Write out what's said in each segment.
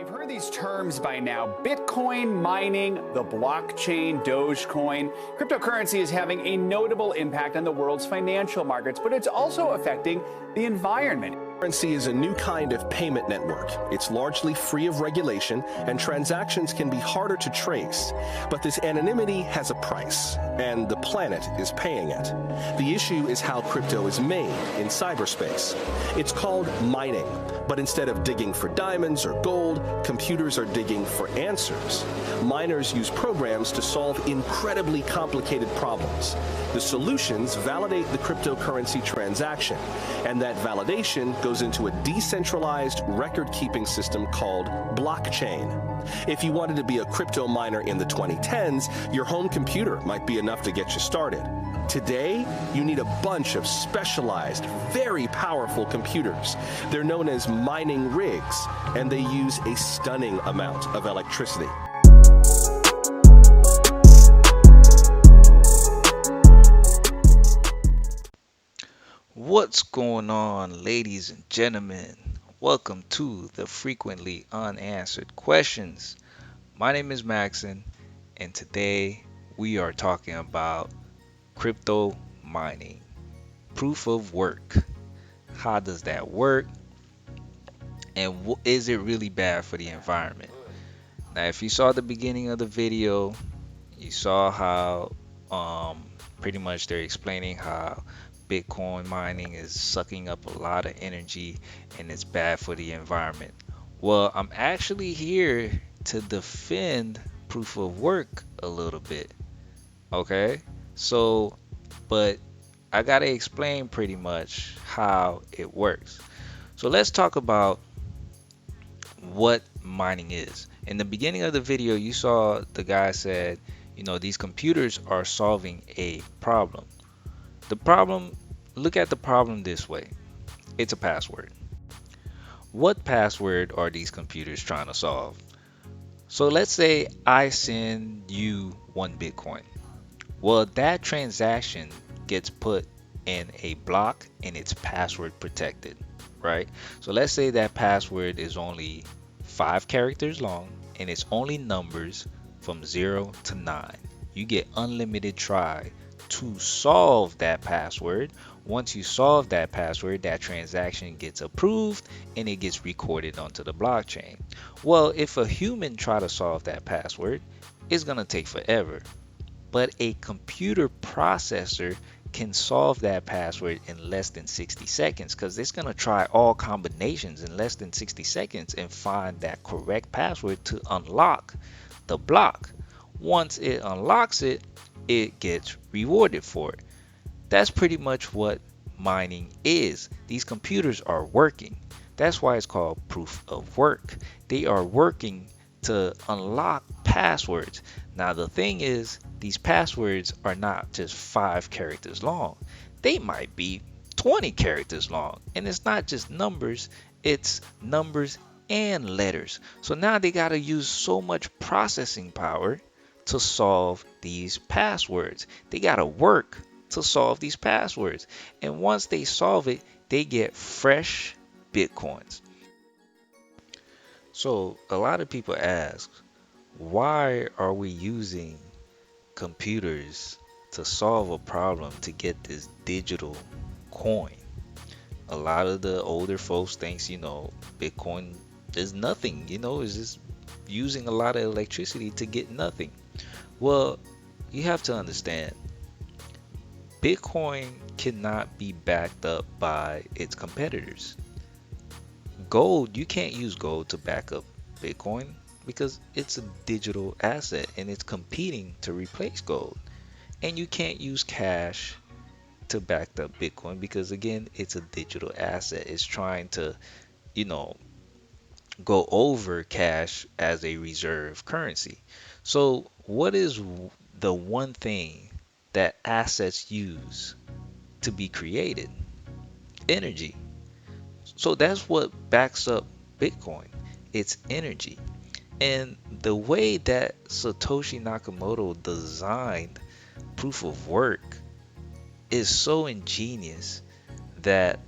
You've heard these terms by now: Bitcoin mining, the blockchain, Dogecoin. Cryptocurrency is having a notable impact on the world's financial markets, but it's also affecting the environment. Currency is a new kind of payment network. It's largely free of regulation, and transactions can be harder to trace. But this anonymity has a price, and the planet is paying it. The issue is how crypto is made in cyberspace. It's called mining, but instead of digging for diamonds or gold, computers are digging for answers. Miners use programs to solve incredibly complicated problems. The solutions validate the cryptocurrency transaction, and that validation goes into a decentralized record-keeping system called blockchain. If you wanted to be a crypto miner in the 2010s, your home computer might be enough to get you started. Today, you need a bunch of specialized, very powerful computers. They're known as mining rigs, and they use a stunning amount of electricity. What's going on, ladies and gentlemen? Welcome to the Frequently Unanswered Questions. My name is Maxon, and today we are talking about crypto mining, proof of work. How does that work? And is it really bad for the environment? Now, if you saw the beginning of the video, you saw how pretty much they're explaining how Bitcoin mining is sucking up a lot of energy and it's bad for the environment. Well, I'm actually here to defend proof of work a little bit. Okay? So, but I got to explain pretty much how it works. So let's talk about what mining is. In the beginning of the video, you saw the guy said, these computers are solving a problem. The problem, look at the problem this way. It's a password. What password are these computers trying to solve? So let's say I send you 1 Bitcoin. Well, that transaction gets put in a block and it's password protected, right? So let's say that password is only 5 characters long and it's only numbers from 0 to 9. You get unlimited try to solve that password. Once you solve that password, that transaction gets approved and it gets recorded onto the blockchain. Well, if a human try to solve that password, it's gonna take forever. But a computer processor can solve that password in less than 60 seconds because it's going to try all combinations in less than 60 seconds and find that correct password to unlock the block. Once it unlocks it, it gets rewarded for it. That's pretty much what mining is. These computers are working. That's why it's called proof of work. They are working to unlock passwords. Now the thing is, these passwords are not just 5 characters long. They might be 20 characters long. And it's not just numbers, it's numbers and letters. So now they got to use so much processing power to solve these passwords. They got to work to solve these passwords. And once they solve it, they get fresh Bitcoins. So a lot of people ask, why are we using computers to solve a problem to get this digital coin? A lot of the older folks thinks, Bitcoin is nothing, it's just using a lot of electricity to get nothing. Well, you have to understand, Bitcoin cannot be backed up by its competitors. Gold, you can't use gold to back up Bitcoin because it's a digital asset and it's competing to replace gold. And you can't use cash to back up Bitcoin because, again, it's a digital asset. It's trying to, go over cash as a reserve currency. So what is the one thing that assets use to be created? Energy. So that's what backs up Bitcoin. It's energy. And the way that Satoshi Nakamoto designed proof of work is so ingenious that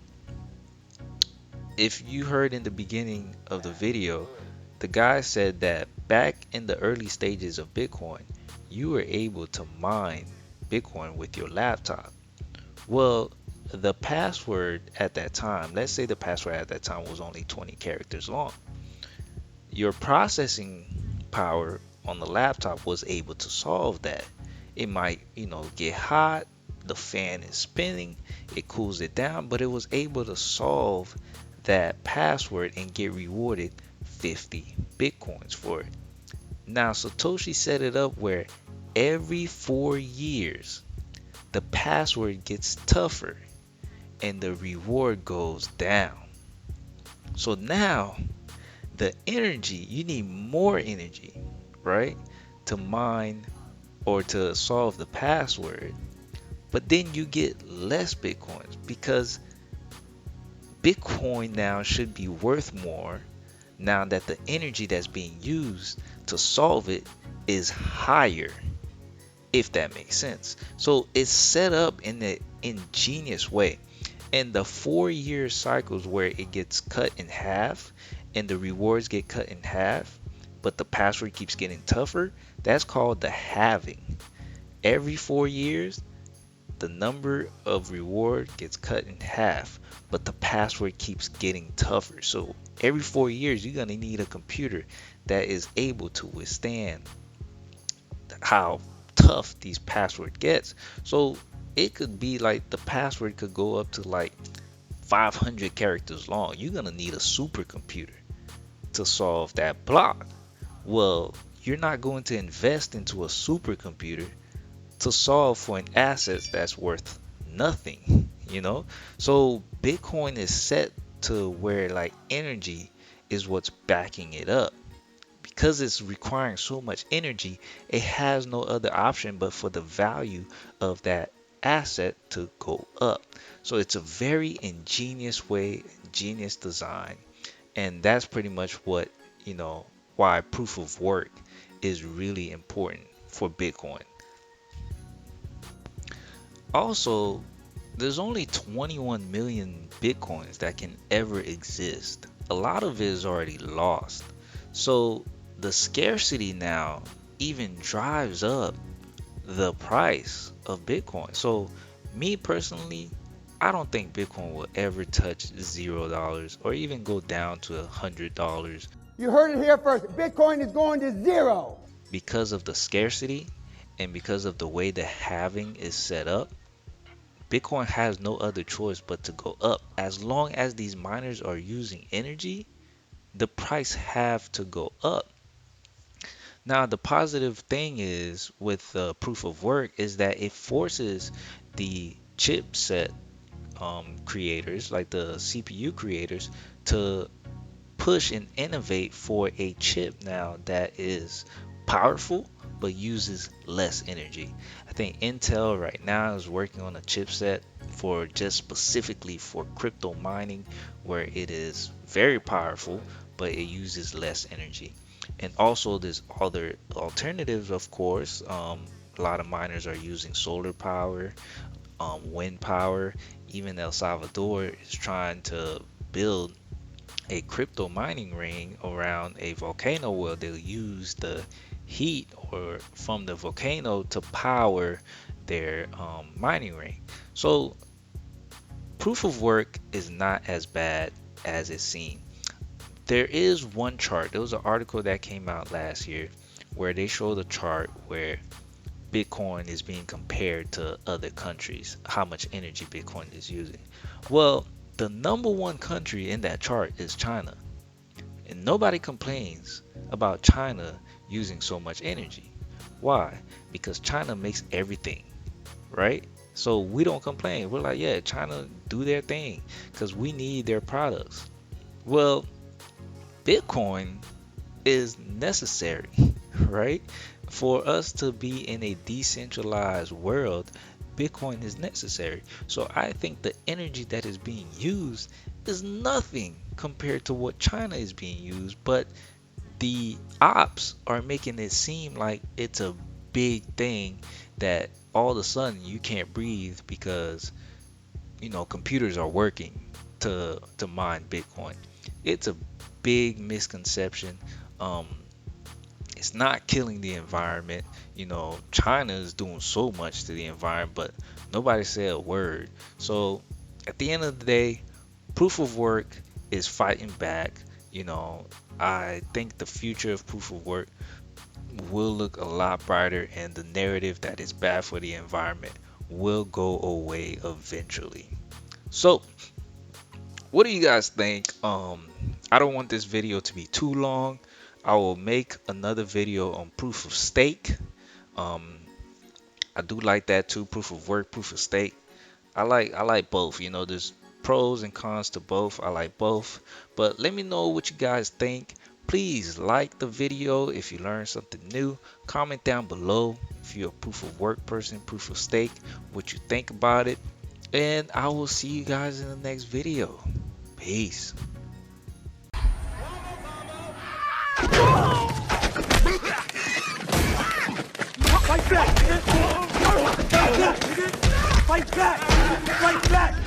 if you heard in the beginning of the video, the guy said that back in the early stages of Bitcoin, you were able to mine Bitcoin with your laptop. Well, the password at that time, let's say the password at that time was only 20 characters long. Your processing power on the laptop was able to solve that. It might, get hot, the fan is spinning, it cools it down, but it was able to solve that password and get rewarded 50 bitcoins for it. Now, Satoshi set it up where every 4 years the password gets tougher and the reward goes down. So now the energy, you need more energy, right? To mine or to solve the password. But then you get less bitcoins because Bitcoin now should be worth more now that the energy that's being used to solve it is higher, if that makes sense. So it's set up in an ingenious way. And the 4 year cycles where it gets cut in half and the rewards get cut in half, but the password keeps getting tougher, that's called the halving. Every 4 years, the number of reward gets cut in half, but the password keeps getting tougher. So every 4 years, you're going to need a computer that is able to withstand how tough these password gets. So it could be like the password could go up to like 500 characters long. You're going to need a supercomputer to solve that block. Well, you're not going to invest into a supercomputer to solve for an asset that's worth nothing. So Bitcoin is set to where like energy is what's backing it up. Because it's requiring so much energy, it has no other option but for the value of that asset to go up. So it's a very ingenious way, ingenious design, and that's pretty much what, why proof of work is really important for Bitcoin. Also, there's only 21 million Bitcoins that can ever exist. A lot of it is already lost. So the scarcity now even drives up the price of Bitcoin. So me personally, I don't think Bitcoin will ever touch $0 or even go down to $100 You heard it here first. Bitcoin is going to zero. because of the scarcity and because of the way the halving is set up. Bitcoin has no other choice but to go up. As long as these miners are using energy, the price have to go up. Now, the positive thing is with proof of work is that it forces the chipset creators, like the CPU creators, to push and innovate for a chip now that is powerful but uses less energy. I think Intel right now is working on a chipset for just specifically for crypto mining where it is very powerful but it uses less energy. And also there's other alternatives, of course. A lot of miners are using solar power, wind power. Even El Salvador is trying to build a crypto mining ring around a volcano where they'll use the heat or from the volcano to power their mining ring. So proof of work is not as bad as it seems. There is one chart. There was an article that came out last year where they showed a chart where Bitcoin is being compared to other countries, how much energy Bitcoin is using. Well, the number one country in that chart is China. And nobody complains about China using so much energy. Why? Because China makes everything, right? So we don't complain. We're like, yeah, China do their thing because we need their products. Well, Bitcoin is necessary, right? For us to be in a decentralized world, Bitcoin is necessary. So I think the energy that is being used is nothing compared to what China is being used, but the ops are making it seem like it's a big thing that all of a sudden you can't breathe because computers are working to mine Bitcoin. It's a big misconception. Um, it's not killing the environment. China is doing so much to the environment, but nobody said a word. So at the end of the day, proof of work is fighting back. I think the future of proof of work will look a lot brighter, and the narrative that is bad for the environment will go away eventually. So what do you guys think? I don't want this video to be too long. I will make another video on proof of stake. um I do like that too, proof of work, proof of stake. I like both. There's pros and cons to both. I like both, but let me know what you guys think. Please like the video if you learned something new. Comment down below if you're a proof of work person, proof of stake, what you think about it. And I will see you guys in the next video. Peace. Fight back! Fight back! Fight back!